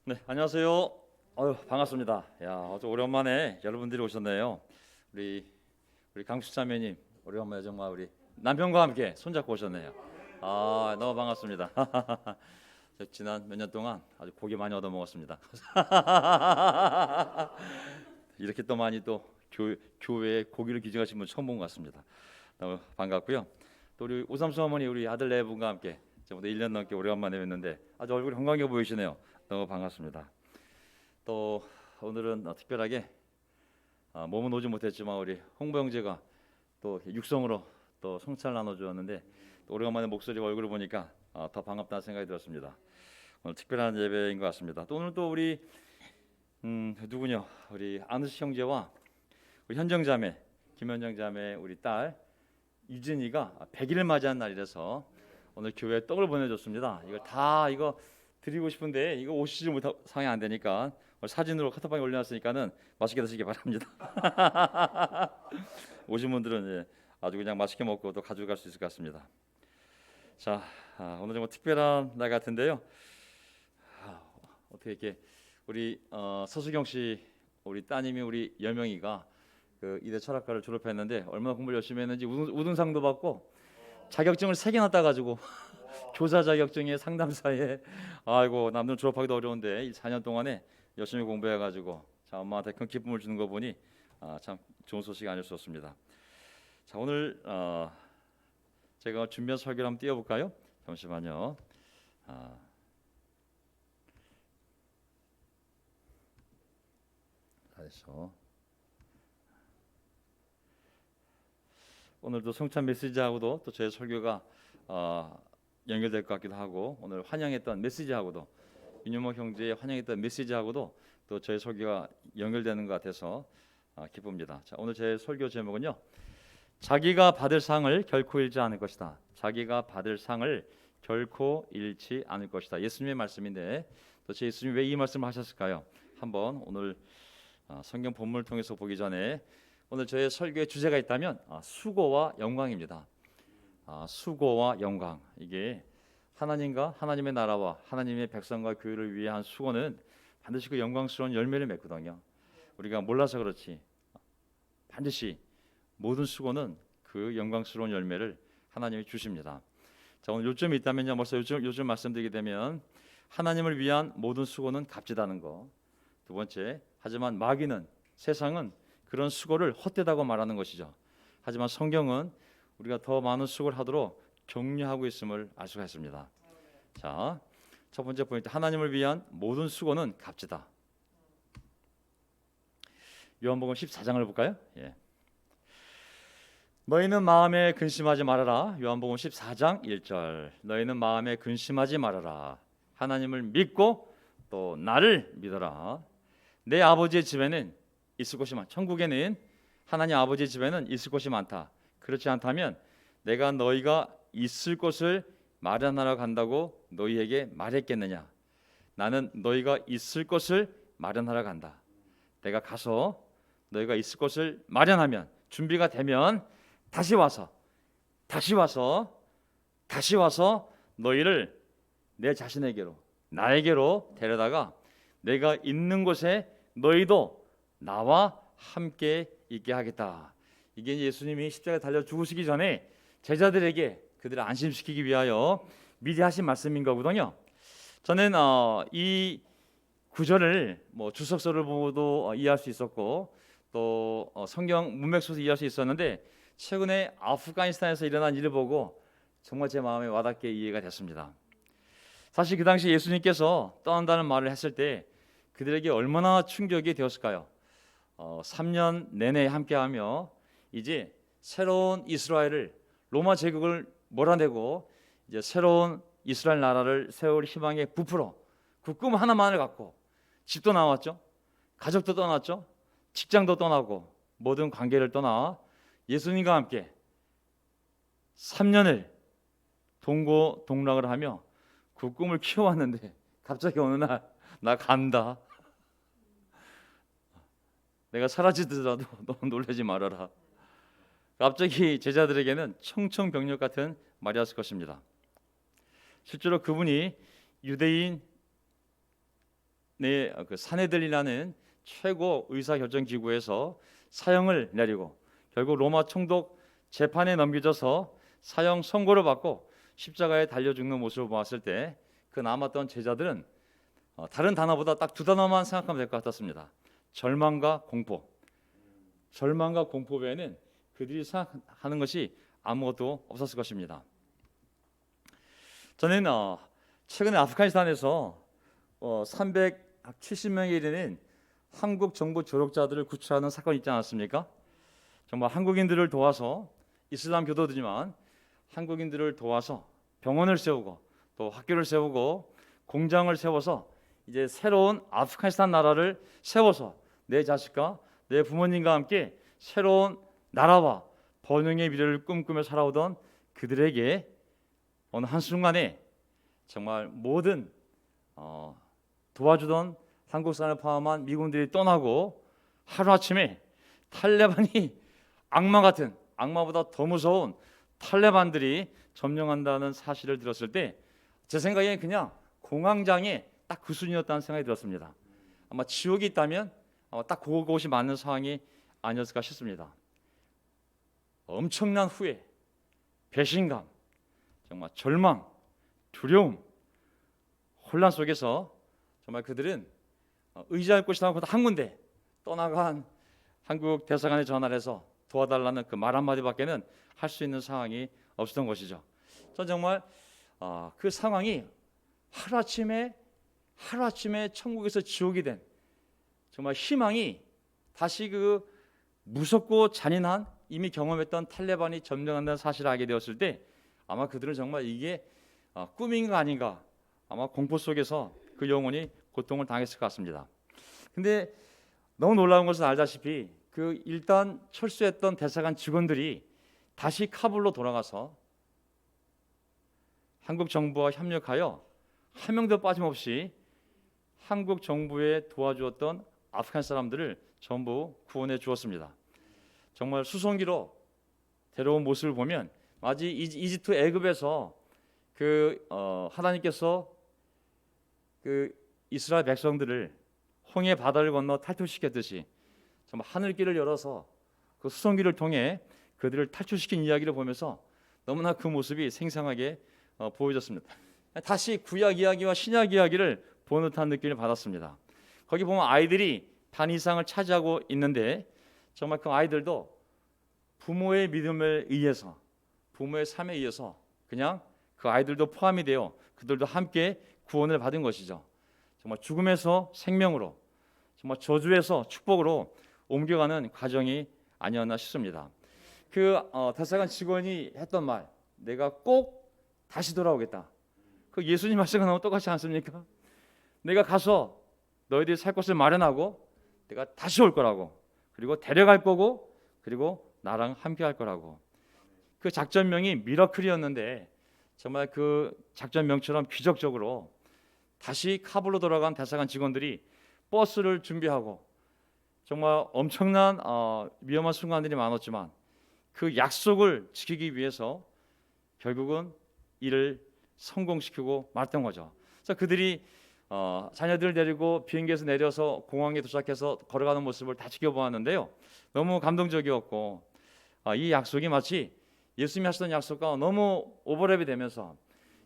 네, 안녕하세요. 반갑습니다. 야, 아주 오랜만에 여러분들이 오셨네요. 우리 강수자매님, 오랜만에 정말 우리 남편과 함께 손잡고 오셨네요. 너무 반갑습니다. 저 지난 몇 년 동안 아주 고기 많이 얻어 먹었습니다. 이렇게 또 많이 또 교회에 고기를 기증하신 분 처음 본 것 같습니다. 너무 반갑고요. 또 우리 오삼수 어머니 우리 아들 네 분과 함께 저보다 1년 넘게 오래간만에 뵀는데 아주 얼굴이 건강해 보이시네요. 너무 반갑습니다. 또 오늘은 특별하게 몸은 오지 못했지만 우리 홍보 형제가 또 육성으로 또 성찬을 나눠주었는데 또 오래간만에 목소리와 얼굴을 보니까 더 반갑다는 생각이 들었습니다. 오늘 특별한 예배인 것 같습니다. 또 오늘 또 우리 누구냐 우리 안우식 형제와 우리 현정자매 김현정자매 우리 딸 유진이가 100일을 맞이한 날이라서 오늘 교회에 떡을 보내줬습니다. 이거 드리고 싶은데 이거 오시지 못하 상황이 안 되니까 오늘 사진으로 카톡방에 올려놨으니까는 맛있게 드시기 바랍니다. 오신 분들은 아주 그냥 맛있게 먹고 또 가져갈 수 있을 것 같습니다. 자, 오늘 정말 특별한 날 같은데요. 어떻게 이렇게 우리 서수경 씨 우리 따님이 우리 여명이가 그 이대 철학과를 졸업했는데 얼마나 공부를 열심히 했는지 우등상도 받고 자격증을 3개나 따가지고 교사 자격증에 상담사에 아이고 남들은 졸업하기도 어려운데 이 4년 동안에 열심히 공부해가지고 자 엄마한테 큰 기쁨을 주는 거 보니 참 좋은 소식이 아닐 수 없습니다. 자 오늘 제가 준비한 설교를 한번 띄워볼까요? 잠시만요. 다시요. 오늘도 성찬 메시지하고도 또 저의 설교가 연결될 것 같기도 하고 오늘 환영했던 메시지하고도 윤유목 형제의 환영했던 메시지하고도 또 저의 설교가 연결되는 것 같아서 기쁩니다. 자, 오늘 제 설교 제목은요. 자기가 받을 상을 결코 잃지 않을 것이다. 자기가 받을 상을 결코 잃지 않을 것이다. 예수님의 말씀인데 도대체 예수님이 왜 이 말씀을 하셨을까요? 한번 오늘 성경 본문을 통해서 보기 전에 오늘 저의 설교의 주제가 있다면 수고와 영광입니다. 수고와 영광 이게 하나님과 하나님의 나라와 하나님의 백성과 교회를 위한 수고는 반드시 그 영광스러운 열매를 맺거든요. 우리가 몰라서 그렇지 반드시 모든 수고는 그 영광스러운 열매를 하나님이 주십니다. 자 오늘 요점이 있다면요. 벌써 요즘 말씀드리게 되면 하나님을 위한 모든 수고는 값지다는 거. 두 번째 하지만 마귀는 세상은 그런 수고를 헛되다고 말하는 것이죠. 하지만 성경은 우리가 더 많은 수고를 하도록 격려하고 있음을 알 수가 있습니다. 자, 첫 번째 포인트 하나님을 위한 모든 수고는 값지다. 요한복음 14장을 볼까요? 예. 너희는 마음에 근심하지 말아라. 요한복음 14장 1절. 너희는 마음에 근심하지 말아라. 하나님을 믿고 또 나를 믿어라. 내 아버지의 집에는 있을 곳이 많다. 천국에는 하나님 아버지의 집에는 있을 곳이 많다. 그렇지 않다면 내가 너희가 있을 곳을 마련하러 간다고 너희에게 말했겠느냐? 나는 너희가 있을 곳을 마련하러 간다. 내가 가서 너희가 있을 곳을 마련하면 준비가 되면 다시 와서 너희를 내 자신에게로 나에게로 데려다가 내가 있는 곳에 너희도 나와 함께 있게 하겠다. 이게 예수님이 십자가에 달려 죽으시기 전에 제자들에게 그들을 안심시키기 위하여 미리 하신 말씀인 거거든요. 저는 이 구절을 주석서를 보고도 이해할 수 있었고 또 성경 문맥에서 이해할 수 있었는데 최근에 아프가니스탄에서 일어난 일을 보고 정말 제 마음에 와닿게 이해가 됐습니다. 사실 그 당시 예수님께서 떠난다는 말을 했을 때 그들에게 얼마나 충격이 되었을까요? 3년 내내 함께하며 이제 새로운 이스라엘을 로마 제국을 몰아내고 이제 새로운 이스라엘 나라를 세울 희망에 부풀어 그 꿈 하나만을 갖고 집도 나왔죠. 가족도 떠났죠. 직장도 떠나고 모든 관계를 떠나 예수님과 함께 3년을 동고동락을 하며 그 꿈을 키워왔는데 갑자기 어느 날 나 간다. 내가 사라지더라도 너무 놀라지 말아라. 갑자기 제자들에게는 청천벽력 같은 말이었을 것입니다. 실제로 그분이 유대인 그 사네들이라는 최고 의사결정 기구에서 사형을 내리고 결국 로마 총독 재판에 넘겨져서 사형 선고를 받고 십자가에 달려 죽는 모습을 보았을 때 그 남았던 제자들은 다른 단어보다 딱 두 단어만 생각하면 될 것 같았습니다. 절망과 공포. 절망과 공포 외에는 그들이 생각하는 것이 아무것도 없었을 것입니다. 저는 최근에 아프가니스탄에서 370명에 이르는 한국 정부 조력자들을 구출하는 사건이 있지 않았습니까? 정말 한국인들을 도와서 이슬람 교도들이지만 한국인들을 도와서 병원을 세우고 또 학교를 세우고 공장을 세워서 이제 새로운 아프가니스탄 나라를 세워서 내 자식과 내 부모님과 함께 새로운 나라와 번영의 미래를 꿈꾸며 살아오던 그들에게 어느 한순간에 정말 모든 도와주던 한국 사람을 포함한 미군들이 떠나고 하루아침에 탈레반이 악마 같은, 악마보다 더 무서운 탈레반들이 점령한다는 사실을 들었을 때 제 생각에 그냥 공황장애 딱 그 수준이었다는 생각이 들었습니다. 아마 지옥이 있다면 딱 그것이 맞는 상황이 아니었을까 싶습니다. 엄청난 후회, 배신감, 정말 절망, 두려움, 혼란 속에서 정말 그들은 의지할 곳이 단 한 군데 떠나간 한국 대사관에 전화를 해서 도와달라는 그 말 한마디밖에는 할 수 있는 상황이 없었던 것이죠. 전 정말 그 상황이 하루아침에 천국에서 지옥이 된 정말 희망이 다시 그 무섭고 잔인한 이미 경험했던 탈레반이 점령한다는 사실을 알게 되었을 때 아마 그들은 정말 이게 꿈인가 아닌가 아마 공포 속에서 그 영혼이 고통을 당했을 것 같습니다. 근데 너무 놀라운 것은 알다시피 그 일단 철수했던 대사관 직원들이 다시 카불로 돌아가서 한국 정부와 협력하여 한 명도 빠짐없이 한국 정부에 도와주었던 아프간 사람들을 전부 구원해 주었습니다. 정말 수송기로 데려온 모습을 보면 마치 이집트 애굽에서 하나님께서 그 이스라엘 백성들을 홍해 바다를 건너 탈출시켰듯이 정말 하늘길을 열어서 그 수송기를 통해 그들을 탈출시킨 이야기를 보면서 너무나 그 모습이 생생하게 보여졌습니다. 다시 구약 이야기와 신약 이야기를 보는 듯한 느낌을 받았습니다. 거기 보면 아이들이 반 이상을 차지하고 있는데 정말 그 아이들도 부모의 믿음에 의해서 부모의 삶에 의해서 그냥 그 아이들도 포함이 되어 그들도 함께 구원을 받은 것이죠. 정말 죽음에서 생명으로 정말 저주에서 축복으로 옮겨가는 과정이 아니었나 싶습니다. 그 대사관 직원이 했던 말, 내가 꼭 다시 돌아오겠다. 그 예수님 말씀과 너무 똑같지 않습니까? 내가 가서 너희들이 살 곳을 마련하고 내가 다시 올 거라고, 그리고 데려갈 거고, 그리고 나랑 함께 할 거라고. 그 작전명이 미러클이었는데 정말 그 작전명처럼 기적적으로 다시 카불로 돌아간 대사관 직원들이 버스를 준비하고 정말 엄청난 위험한 순간들이 많았지만 그 약속을 지키기 위해서 결국은 이를 성공시키고 말았던 거죠. 그래서 그들이 자녀들을 데리고 비행기에서 내려서 공항에 도착해서 걸어가는 모습을 다 지켜보았는데요. 너무 감동적이었고 이 약속이 마치 예수님이 하셨던 약속과 너무 오버랩이 되면서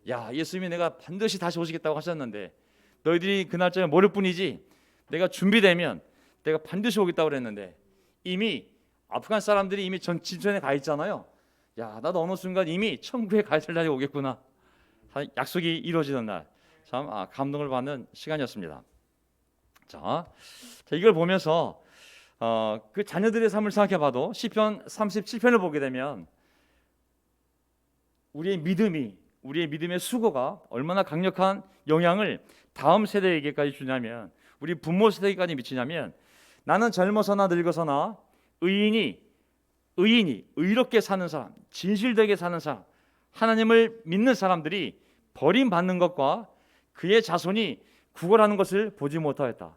야, 예수님이 내가 반드시 다시 오시겠다고 하셨는데 너희들이 그 날짜에 모를 뿐이지 내가 준비되면 내가 반드시 오겠다고 그랬는데 이미 아프간 사람들이 이미 진천에 가 있잖아요. 야, 나도 어느 순간 이미 천국에 갈 날이 오겠구나. 약속이 이루어지던 날 참 감동을 받는 시간이었습니다. 자, 이걸 보면서 그 자녀들의 삶을 생각해봐도 시편 37편을 보게 되면 우리의 믿음의 수고가 얼마나 강력한 영향을 다음 세대에게까지 주냐면 우리 부모 세대까지 미치냐면 나는 젊어서나 늙어서나 의인이 의롭게 사는 사람, 진실되게 사는 사람, 하나님을 믿는 사람들이 버림받는 것과 그의 자손이 구걸하는 것을 보지 못하였다.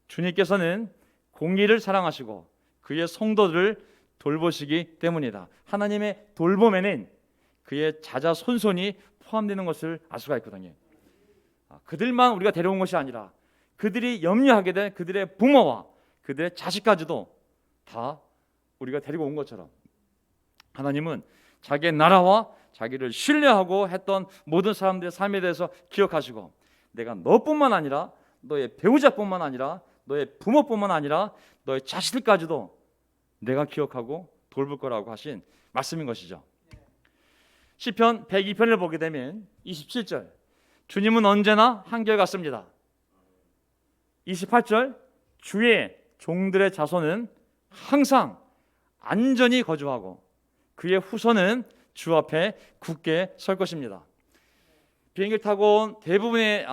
주님께서는 공의를 사랑하시고 그의 성도들을 돌보시기 때문이다. 하나님의 돌봄에는 그의 자자손손이 포함되는 것을 알 수가 있거든요. 그들만 우리가 데려온 것이 아니라 그들이 염려하게 된 그들의 부모와 그들의 자식까지도 다 우리가 데리고 온 것처럼 하나님은 자기의 나라와 자기를 신뢰하고 했던 모든 사람들의 삶에 대해서 기억하시고, 내가 너뿐만 아니라 너의 배우자뿐만 아니라 너의 부모뿐만 아니라 너의 자식들까지도 내가 기억하고 돌볼 거라고 하신 말씀인 것이죠. 시편 102편을 보게 되면 27절, 주님은 언제나 한결같습니다. 28절, 주의 종들의 자손은 항상 안전히 거주하고 그의 후손은 주 앞에 굳게 설 것입니다. 비행기를 타고 온 대부분의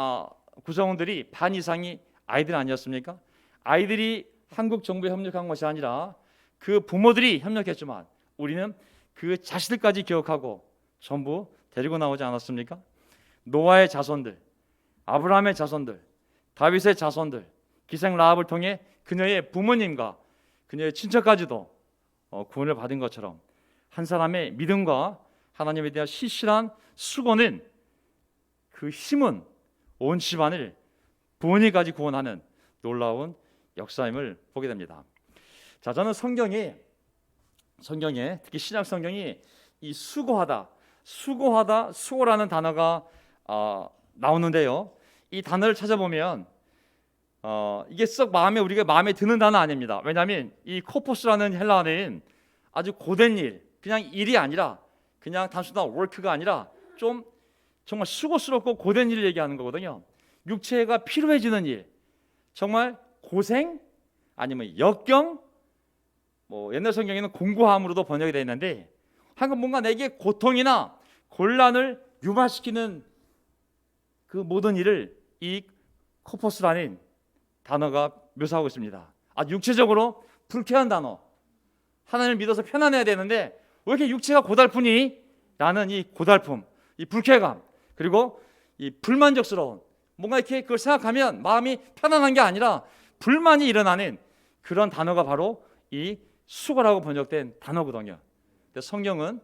구성원들이 반 이상이 아이들 아니었습니까? 아이들이 한국 정부에 협력한 것이 아니라 그 부모들이 협력했지만 우리는 그 자식들까지 기억하고 전부 데리고 나오지 않았습니까? 노아의 자손들, 아브라함의 자손들, 다윗의 자손들, 기생 라합을 통해 그녀의 부모님과 그녀의 친척까지도 구원을 받은 것처럼 한 사람의 믿음과 하나님에 대한 시실한 수고는 그 힘은 온 집안을 부모님까지 구원하는 놀라운 역사임을 보게 됩니다. 자, 저는 성경에 특히 신약 성경이 이 수고라는 단어가 나오는데요. 이 단어를 찾아보면 이게 썩 우리가 마음에 드는 단어 아닙니다. 왜냐하면 이 코포스라는 헬라어는 아주 고된 일, 그냥 일이 아니라 그냥 단순한 워크가 아니라 좀 정말 수고스럽고 고된 일을 얘기하는 거거든요. 육체가 피로해지는 일, 정말 고생 아니면 역경, 옛날 성경에는 공고함으로도 번역이 되어 있는데 하여간 뭔가 내게 고통이나 곤란을 유발시키는 그 모든 일을 이 코포스라는 단어가 묘사하고 있습니다. 아주 육체적으로 불쾌한 단어, 하나님을 믿어서 편안해야 되는데 왜 이렇게 육체가 고달프니? 라는 이 고달픔, 이 불쾌감, 그리고 이 불만족스러운, 뭔가 이렇게 그걸 생각하면 마음이 편안한 게 아니라 불만이 일어나는 그런 단어가 바로 이 수고라고 번역된 단어거든요. 근데 성경은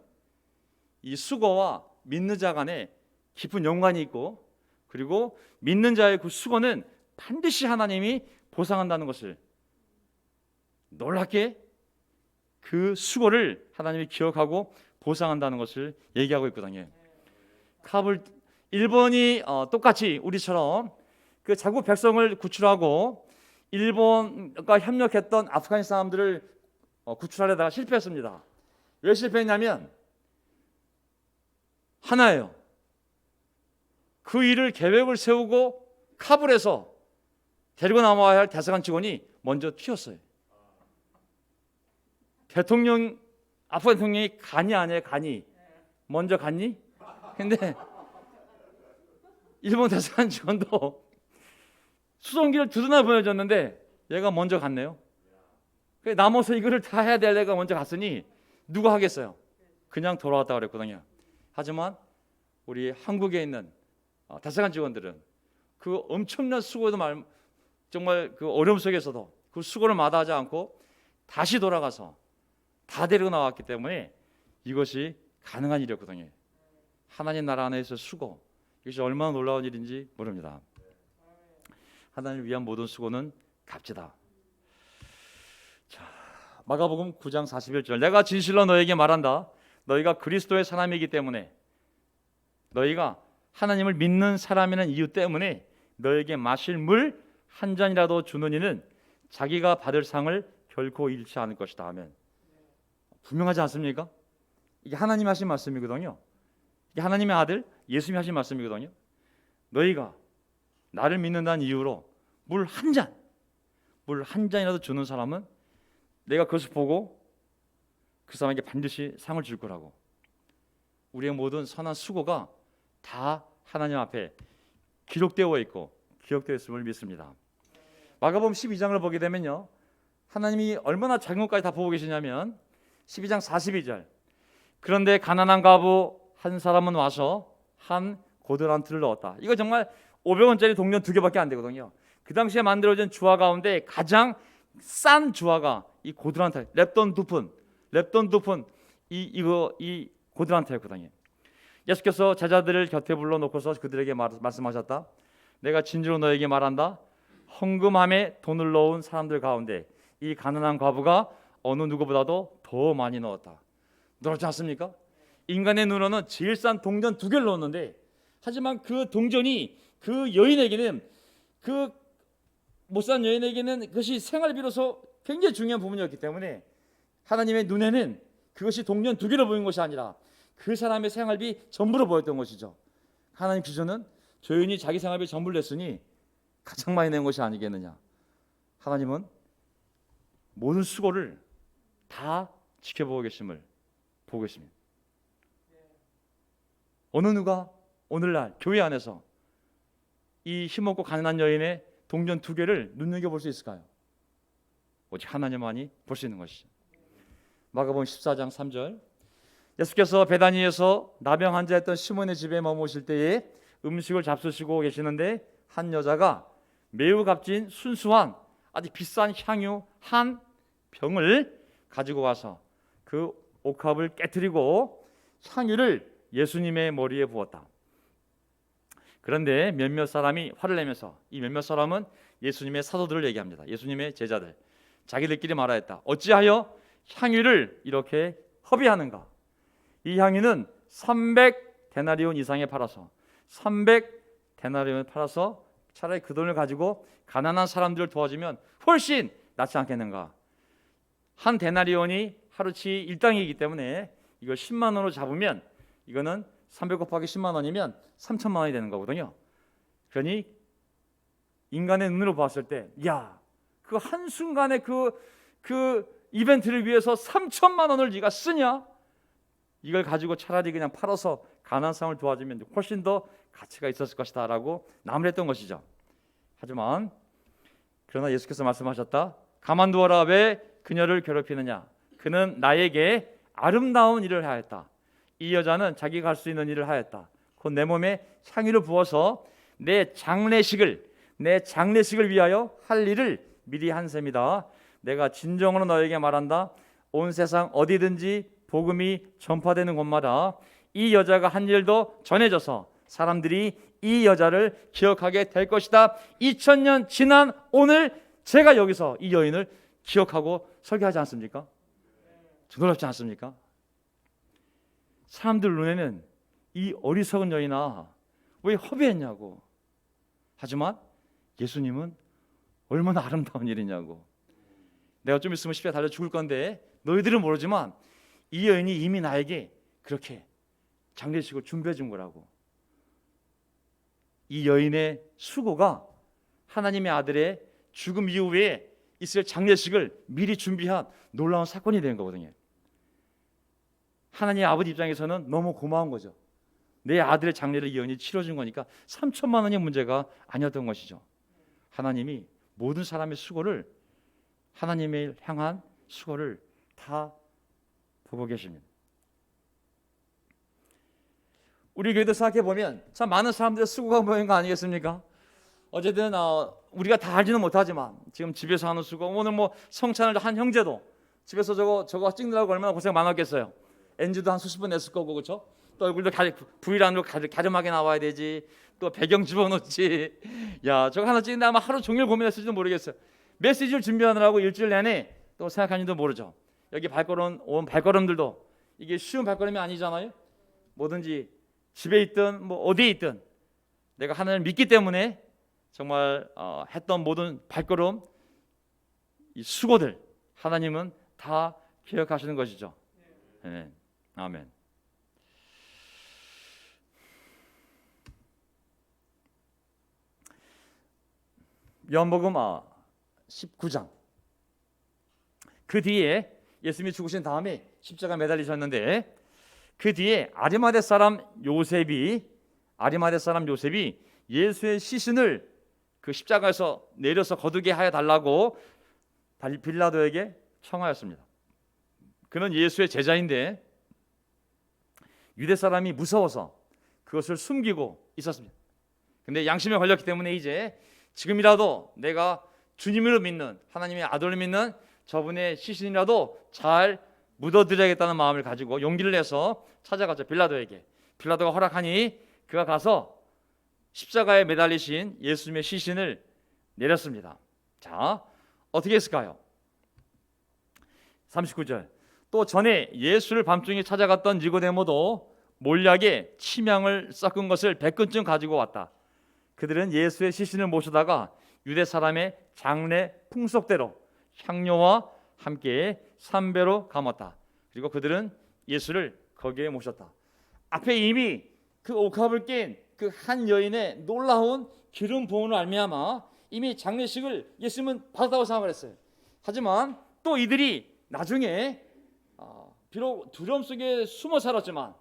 이 수고와 믿는 자 간에 깊은 연관이 있고, 그리고 믿는 자의 그 수고는 반드시 하나님이 보상한다는 것을, 놀랍게 그 수고를 하나님이 기억하고 보상한다는 것을 얘기하고 있거든요. 일본이 똑같이 우리처럼 그 자국 백성을 구출하고 일본과 협력했던 아프간 사람들을 구출하려다가 실패했습니다. 왜 실패했냐면 하나예요. 그 일을 계획을 세우고 카불에서 데리고 나와야 할 대사관 직원이 먼저 튀었어요. 아프간 대통령이 간이 먼저 갔니? 근데 일본 대사관 직원도 수송기를 두드나 보여줬는데 얘가 먼저 갔네요. 남아서 이거를 다 해야 될 애가 먼저 갔으니 누가 하겠어요? 그냥 돌아왔다 그랬거든요. 하지만 우리 한국에 있는 대사관 직원들은 그 엄청난 수고도 정말 그 어려움 속에서도 그 수고를 마다하지 않고 다시 돌아가서 다 데리고 나왔기 때문에 이것이 가능한 일이었거든요. 하나님 나라 안에서 수고, 이것이 얼마나 놀라운 일인지 모릅니다. 하나님을 위한 모든 수고는 값지다. 자, 마가복음 9장 41절, 내가 진실로 너에게 말한다. 너희가 그리스도의 사람이기 때문에, 너희가 하나님을 믿는 사람이라는 이유 때문에 너에게 마실 물 한 잔이라도 주는 이는 자기가 받을 상을 결코 잃지 않을 것이다 하면 분명하지 않습니까? 이게 하나님이 하신 말씀이거든요. 이게 하나님의 아들 예수님이 하신 말씀이거든요. 너희가 나를 믿는다는 이유로 물 한 잔이라도 주는 사람은 내가 그것을 보고 그 사람에게 반드시 상을 줄 거라고. 우리의 모든 선한 수고가 다 하나님 앞에 기록되어 있고 기억되어 있음을 믿습니다. 마가복음 12장을 보게 되면요, 하나님이 얼마나 작은 것까지 다 보고 계시냐면 12장 42절, 그런데 가난한 과부 한 사람은 와서 한 고드란트를 넣었다. 이거 정말 500원짜리 동전 2개밖에 안 되거든요. 그 당시에 만들어진 주화 가운데 가장 싼 주화가 이 고드란트, 랩돈 두 푼, 이 고드란트였거든요. 예수께서 제자들을 곁에 불러놓고서 그들에게 말씀하셨다. 내가 진실로 너에게 말한다. 헌금함에 돈을 넣은 사람들 가운데 이 가난한 과부가 어느 누구보다도 더 많이 넣었다. 놀랍지 않습니까? 인간의 눈으로는 제일 싼 동전 2개를 넣었는데, 하지만 그 동전이 그 여인에게는, 그 못 산 여인에게는 그것이 생활비로서 굉장히 중요한 부분이었기 때문에 하나님의 눈에는 그것이 동전 2개로 보인 것이 아니라 그 사람의 생활비 전부로 보였던 것이죠. 하나님 기준은 저 여인이 자기 생활비 전부를 냈으니 가장 많이 낸 것이 아니겠느냐. 하나님은 모든 수고를 다 지켜보고 계심을 보고 계십니다. 어느 누가 오늘날 교회 안에서 이 힘없고 가난한 여인의 동전 2개를 눈여겨볼 수 있을까요? 오직 하나님만이 볼 수 있는 것이죠. 마가복음 14장 3절, 예수께서 베다니에서 나병 환자였던 시몬의 집에 머무실 때에 음식을 잡수시고 계시는데 한 여자가 매우 값진 순수한 아주 비싼 향유 한 병을 가지고 와서 그 옥합을 깨뜨리고 향유를 예수님의 머리에 부었다. 그런데 몇몇 사람이 화를 내면서, 이 몇몇 사람은 예수님의 사도들을 얘기합니다. 예수님의 제자들, 자기들끼리 말하였다. 어찌하여 향유를 이렇게 허비하는가? 이 향유는 300데나리온 이상에 팔아서 300데나리온을 팔아서 차라리 그 돈을 가지고 가난한 사람들을 도와주면 훨씬 낫지 않겠는가? 한 데나리온이 하루치 일당이기 때문에 이걸 10만 원으로 잡으면 이거는 300 곱하기 10만 원이면 3천만 원이 되는 거거든요. 그러니 인간의 눈으로 봤을 때, 야, 그 한순간에 그 이벤트를 위해서 3천만 원을 네가 쓰냐? 이걸 가지고 차라리 그냥 팔아서 가난한 사람을 도와주면 훨씬 더 가치가 있었을 것이다 라고 나무랬던 것이죠. 하지만 그러나 예수께서 말씀하셨다. 가만두어라. 왜 그녀를 괴롭히느냐? 그는 나에게 아름다운 일을 하였다. 이 여자는 자기가 할 수 있는 일을 하였다. 곧 내 몸에 향유를 부어서 내 장례식을 위하여 할 일을 미리 한 셈이다. 내가 진정으로 너에게 말한다. 온 세상 어디든지 복음이 전파되는 곳마다 이 여자가 한 일도 전해져서 사람들이 이 여자를 기억하게 될 것이다. 2000년 지난 오늘 제가 여기서 이 여인을 기억하고 설교하지 않습니까? 놀랍지 않습니까? 사람들 눈에는 이 어리석은 여인아 왜 허비했냐고. 하지만 예수님은 얼마나 아름다운 일이냐고. 내가 좀 있으면 십자가에 달려 죽을 건데 너희들은 모르지만 이 여인이 이미 나에게 그렇게 장례식을 준비해 준 거라고. 이 여인의 수고가 하나님의 아들의 죽음 이후에 있을 장례식을 미리 준비한 놀라운 사건이 된 거거든요. 하나님 아버지 입장에서는 너무 고마운 거죠. 내 아들의 장례를 이 여인이 치러준 거니까 3천만 원이 문제가 아니었던 것이죠. 하나님이 모든 사람의 수고를, 하나님을 향한 수고를 다 보고 계십니다. 우리 교회도 생각해 보면 참 많은 사람들의 수고가 모인 거 아니겠습니까? 어쨌든 우리가 다 알지는 못하지만 지금 집에서 하는 수고, 오늘 뭐 성찬을 한 형제도 집에서 저거 찍느라고 얼마나 고생 많았겠어요. NG도 한 수십 번 냈을 거고, 그렇죠? 또 얼굴도 V라인으로 갸름하게 나와야 되지, 또 배경 집어넣지. 야, 저거 하나 찍는데 아마 하루 종일 고민했을지도 모르겠어요. 메시지를 준비하느라고 일주일 내내 또 생각하는지도 모르죠. 여기 온 발걸음들도 이게 쉬운 발걸음이 아니잖아요. 뭐든지 집에 있든 뭐 어디에 있든 내가 하나님을 믿기 때문에 정말 했던 모든 발걸음, 이 수고들 하나님은 다 기억하시는 것이죠. 네. 아멘. 요한복음 19장, 그 뒤에 예수님이 죽으신 다음에 십자가 매달리셨는데 그 뒤에 아리마대 사람 요셉이 예수의 시신을 그 십자가에서 내려서 거두게 하여 달라고 빌라도에게 청하였습니다. 그는 예수의 제자인데 유대 사람이 무서워서 그것을 숨기고 있었습니다. 근데 양심에 걸렸기 때문에 이제 지금이라도 내가 주님을 믿는, 하나님의 아들을 믿는 저분의 시신이라도 잘 묻어드려야겠다는 마음을 가지고 용기를 내서 찾아갔죠. 빌라도에게. 빌라도가 허락하니 그가 가서 십자가에 매달리신 예수님의 시신을 내렸습니다. 자, 어떻게 했을까요? 39절. 또 전에 예수를 밤중에 찾아갔던 니고데모도 몰약에 침향을 섞은 것을 100근쯤 가지고 왔다. 그들은 예수의 시신을 모셔다가 유대 사람의 장례 풍속대로 향료와 함께 삼배로 감았다. 그리고 그들은 예수를 거기에 모셨다. 앞에 이미 그 옥합을 깬 그 한 여인의 놀라운 기름 부음으로 알미암아 이미 장례식을 예수님은 받았다고 생각을 했어요. 하지만 또 이들이 나중에 비록 두려움 속에 숨어 살았지만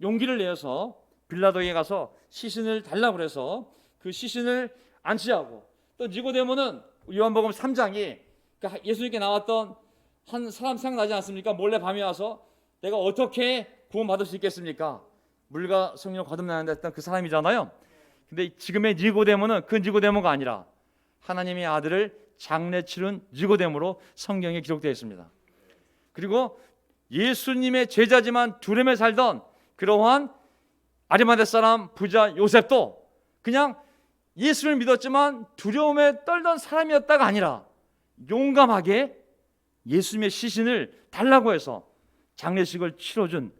용기를 내어서 빌라도에게 가서 시신을 달라고 해서 그 시신을 안치하고, 또 니고데모는 요한복음 3장에 예수님께 나왔던 한 사람 생각나지 않습니까? 몰래 밤에 와서 내가 어떻게 구원받을 수 있겠습니까? 물과 성령을 거듭나는데 했던 그 사람이잖아요. 근데 지금의 니고데모는 그 니고데모가 아니라 하나님의 아들을 장례 치른 니고데모로 성경에 기록되어 있습니다. 그리고 예수님의 제자지만 두렘에 살던 그러한 아리마대 사람 부자 요셉도 그냥 예수를 믿었지만 두려움에 떨던 사람이었다가 아니라 용감하게 예수님의 시신을 달라고 해서 장례식을 치러준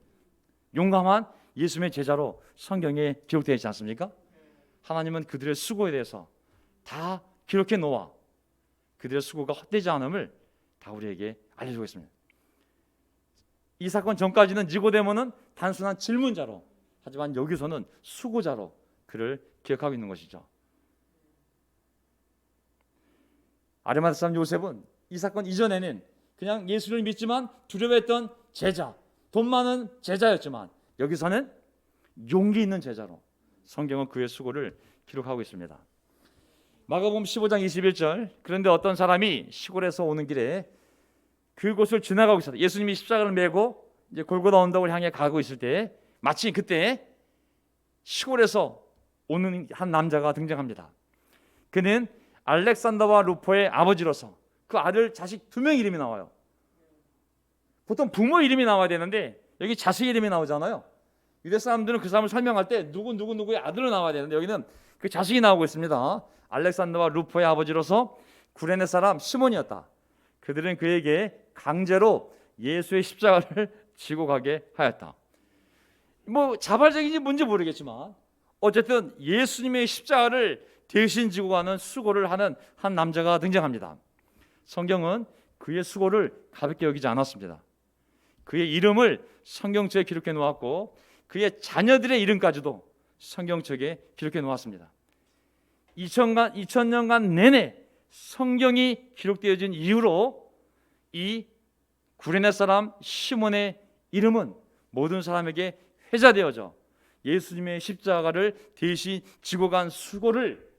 용감한 예수님의 제자로 성경에 기록되어 있지 않습니까? 하나님은 그들의 수고에 대해서 다 기록해 놓아 그들의 수고가 헛되지 않음을 다 우리에게 알려주고 있습니다. 이 사건 전까지는 니고데모는 단순한 질문자로, 하지만 여기서는 수고자로 그를 기억하고 있는 것이죠. 아리마대 사람 요셉은 이 사건 이전에는 그냥 예수를 믿지만 두려워했던 제자, 돈 많은 제자였지만 여기서는 용기 있는 제자로 성경은 그의 수고를 기록하고 있습니다. 마가복음 15장 21절. 그런데 어떤 사람이 시골에서 오는 길에 그곳을 지나가고 있었다. 예수님이 십자가를 메고 이제 골고다 언덕을 향해 가고 있을 때 마치 그때 시골에서 오는 한 남자가 등장합니다. 그는 알렉산더와 루포의 아버지로서 그 아들 자식 2명 이름이 나와요. 보통 부모 이름이 나와야 되는데 여기 자식 이름이 나오잖아요. 유대 사람들은 그 사람을 설명할 때 누구의 아들로 나와야 되는데 여기는 그 자식이 나오고 있습니다. 알렉산더와 루포의 아버지로서 구레네 사람 시몬이었다. 그들은 그에게 강제로 예수의 십자가를 지고 가게 하였다. 뭐 자발적인지 뭔지 모르겠지만 어쨌든 예수님의 십자가를 대신 지고 가는 수고를 하는 한 남자가 등장합니다. 성경은 그의 수고를 가볍게 여기지 않았습니다. 그의 이름을 성경책에 기록해 놓았고 그의 자녀들의 이름까지도 성경책에 기록해 놓았습니다. 2000년간 내내 성경이 기록되어진 이후로 이 구레네 사람 시몬의 이름은 모든 사람에게 회자되어져 예수님의 십자가를 대신 지고 간 수고를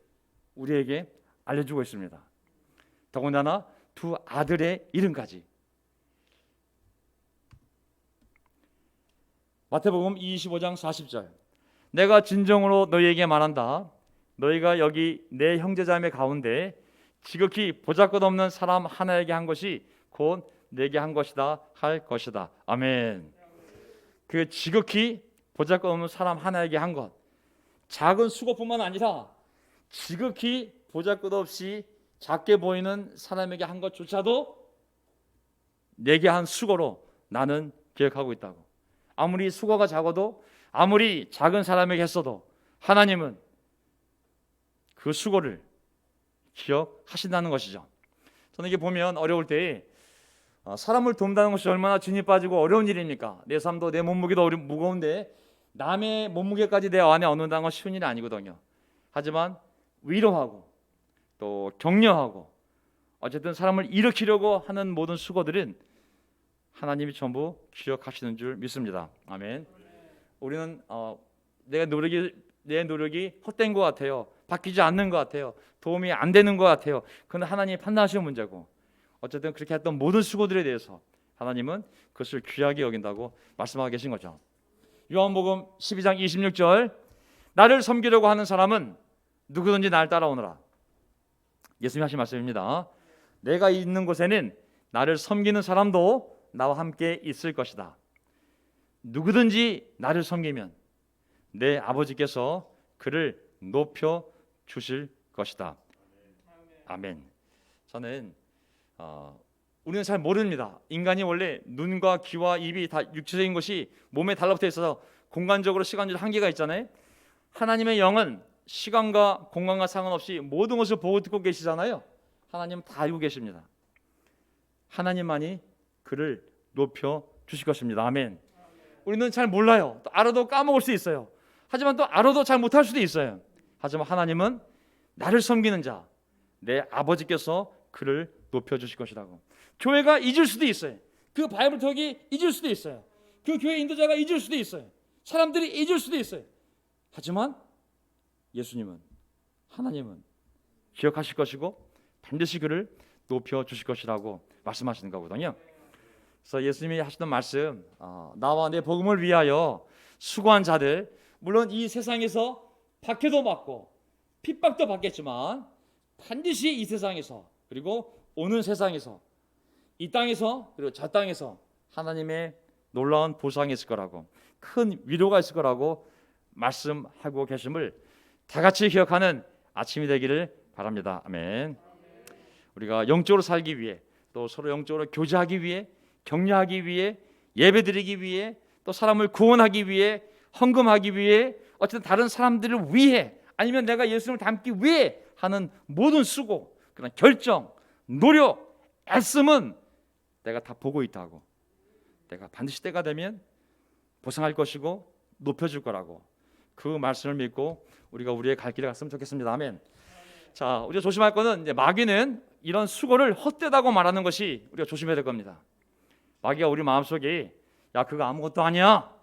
우리에게 알려주고 있습니다. 더군다나 2 아들의 이름까지. 마태복음 25장 40절. 내가 진정으로 너희에게 말한다. 너희가 여기 내 형제자매 가운데 지극히 보잘것없는 사람 하나에게 한 것이 곧 내게 한 것이다 할 것이다. 아멘. 그 지극히 보잘것없는 사람 하나에게 한 것, 작은 수고뿐만 아니라 지극히 보잘것없이 작게 보이는 사람에게 한 것조차도 내게 한 수고로 나는 기억하고 있다고. 아무리 수고가 작아도 아무리 작은 사람에게 했어도 하나님은 그 수고를 기억하신다는 것이죠. 저는 이게 보면 어려울 때 사람을 돕는다는 것이 얼마나 진이 빠지고 어려운 일입니까? 내 삶도 내 몸무게도 무거운데 남의 몸무게까지 내 안에 얻는다는 건 쉬운 일이 아니거든요. 하지만 위로하고 또 격려하고 어쨌든 사람을 일으키려고 하는 모든 수고들은 하나님이 전부 기억하시는 줄 믿습니다. 아멘. 우리는 내 노력이 헛된 것 같아요. 바뀌지 않는 것 같아요. 도움이 안 되는 것 같아요. 그건 하나님이 판단하시는 문제고, 어쨌든 그렇게 했던 모든 수고들에 대해서 하나님은 그것을 귀하게 여긴다고 말씀하고 계신 거죠. 요한복음 12장 26절. 나를 섬기려고 하는 사람은 누구든지 날 따라오너라. 예수님이 하신 말씀입니다. 내가 있는 곳에는 나를 섬기는 사람도 나와 함께 있을 것이다. 누구든지 나를 섬기면 내 아버지께서 그를 높여 주실 것이다. 아멘. 저는 우리는 잘 모릅니다. 인간이 원래 눈과 귀와 입이 다 육체적인 것이 몸에 달라붙어 있어서 공간적으로 시간적으로 한계가 있잖아요. 하나님의 영은 시간과 공간과 상관없이 모든 것을 보고 듣고 계시잖아요. 하나님은 다 알고 계십니다. 하나님만이 그를 높여 주실 것입니다. 아멘. 우리는 잘 몰라요. 또 알아도 까먹을 수 있어요. 하지만 또 알아도 잘 못할 수도 있어요. 하지만 하나님은 나를 섬기는 자, 내 아버지께서 그를 높여주실 것이라고. 교회가 잊을 수도 있어요. 그 바이블 톡이 잊을 수도 있어요. 그 교회 인도자가 잊을 수도 있어요. 사람들이 잊을 수도 있어요. 하지만 예수님은, 하나님은 기억하실 것이고 반드시 그를 높여주실 것이라고 말씀하시는 거거든요. 그래서 예수님이 하시던 말씀, 나와 내 복음을 위하여 수고한 자들, 물론 이 세상에서 박해도 받고 핍박도 받겠지만 반드시 이 세상에서, 그리고 오는 세상에서, 이 땅에서, 그리고 저 땅에서 하나님의 놀라운 보상이 있을 거라고, 큰 위로가 있을 거라고 말씀하고 계심을 다 같이 기억하는 아침이 되기를 바랍니다. 아멘. 우리가 영적으로 살기 위해, 또 서로 영적으로 교제하기 위해, 격려하기 위해, 예배드리기 위해, 또 사람을 구원하기 위해, 헌금하기 위해, 어쨌든 다른 사람들을 위해, 아니면 내가 예수님을 닮기 위해 하는 모든 수고, 그런 결정, 노력, 애씀은 내가 다 보고 있다고, 내가 반드시 때가 되면 보상할 것이고 높여줄 거라고, 그 말씀을 믿고 우리가 우리의 갈 길에 갔으면 좋겠습니다. 아멘. 자, 우리가 조심할 것은, 이제 마귀는 이런 수고를 헛되다고 말하는 것이 우리가 조심해야 될 겁니다. 마귀가 우리 마음속에 야 그거 아무것도 아니야,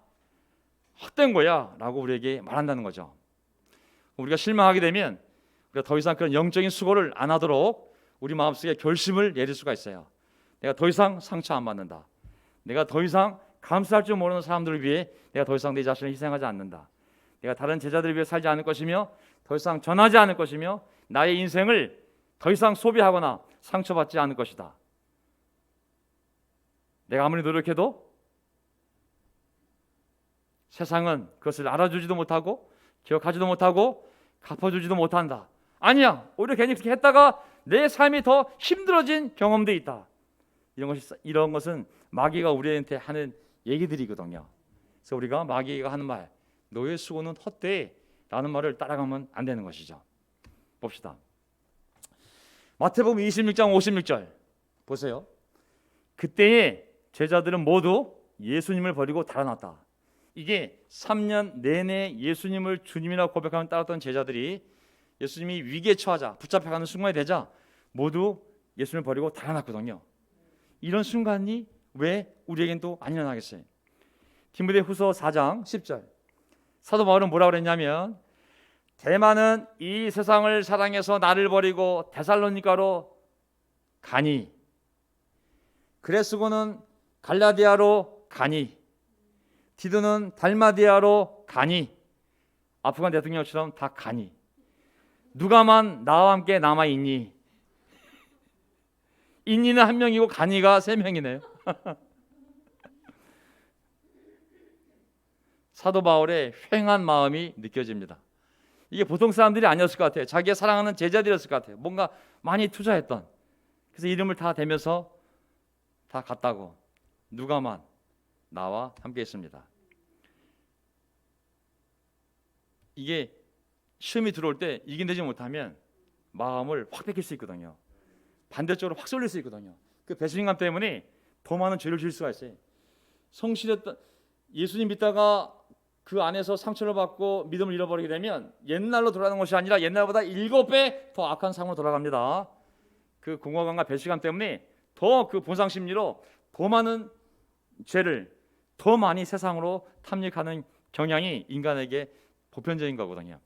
헛된 거야 라고 우리에게 말한다는 거죠. 우리가 실망하게 되면 우리가 더 이상 그런 영적인 수고를 안 하도록 우리 마음속에 결심을 내릴 수가 있어요. 내가 더 이상 상처 안 받는다. 내가 더 이상 감사할 줄 모르는 사람들을 위해 내가 더 이상 내 자신을 희생하지 않는다. 내가 다른 제자들을 위해 살지 않을 것이며 더 이상 전하지 않을 것이며 나의 인생을 더 이상 소비하거나 상처받지 않을 것이다. 내가 아무리 노력해도 세상은 그것을 알아주지도 못하고 기억하지도 못하고 갚아주지도 못한다. 아니야, 오히려 괜히 그렇게 했다가 내 삶이 더 힘들어진 경험도 있다. 이런 것은 마귀가 우리한테 하는 얘기들이거든요. 그래서 우리가 마귀가 하는 말, 너의 수고는 헛되이 라는 말을 따라가면 안 되는 것이죠. 봅시다. 마태복음 26장 56절 보세요. 그때에 제자들은 모두 예수님을 버리고 달아났다. 이게 3년 내내 예수님을 주님이라 고백하며 따랐던 제자들이 예수님이 위기에 처하자, 붙잡혀가는 순간이 되자 모두 예수님을 버리고 달아났거든요. 이런 순간이 왜 우리에겐 또 안 일어나겠어요? 디모데후서 4장 10절 사도 바울은 뭐라고 그랬냐면, 대만은 이 세상을 사랑해서 나를 버리고 데살로니가로 가니, 그레스고는 갈라디아로 가니, 디도는 달마디아로 가니, 아프간 대통령처럼 다 가니, 누가만 나와 함께 남아있니? 있니는 한 명이고 가니가 세 명이네요. 사도 바울의 휑한 마음이 느껴집니다. 이게 보통 사람들이 아니었을 것 같아요. 자기가 사랑하는 제자들이었을 것 같아요. 뭔가 많이 투자했던. 그래서 이름을 다 대면서 다 갔다고, 누가만 나와 함께 있습니다. 이게 시험이 들어올 때 이겨내지 못하면 마음을 확 뺏길 수 있거든요. 반대쪽으로 확 쏠릴 수 있거든요. 그 배신감 때문에 더 많은 죄를 지을 수가 있어요. 성실했던, 예수님 믿다가 그 안에서 상처를 받고 믿음을 잃어버리게 되면 옛날로 돌아가는 것이 아니라 옛날보다 7배 더 악한 상으로 돌아갑니다. 그 공허감과 배신감 때문에 더 그 보상 심리로 더 많은 죄를 더 많이 세상으로 탐닉하는 경향이 인간에게 보편적인 거거든요.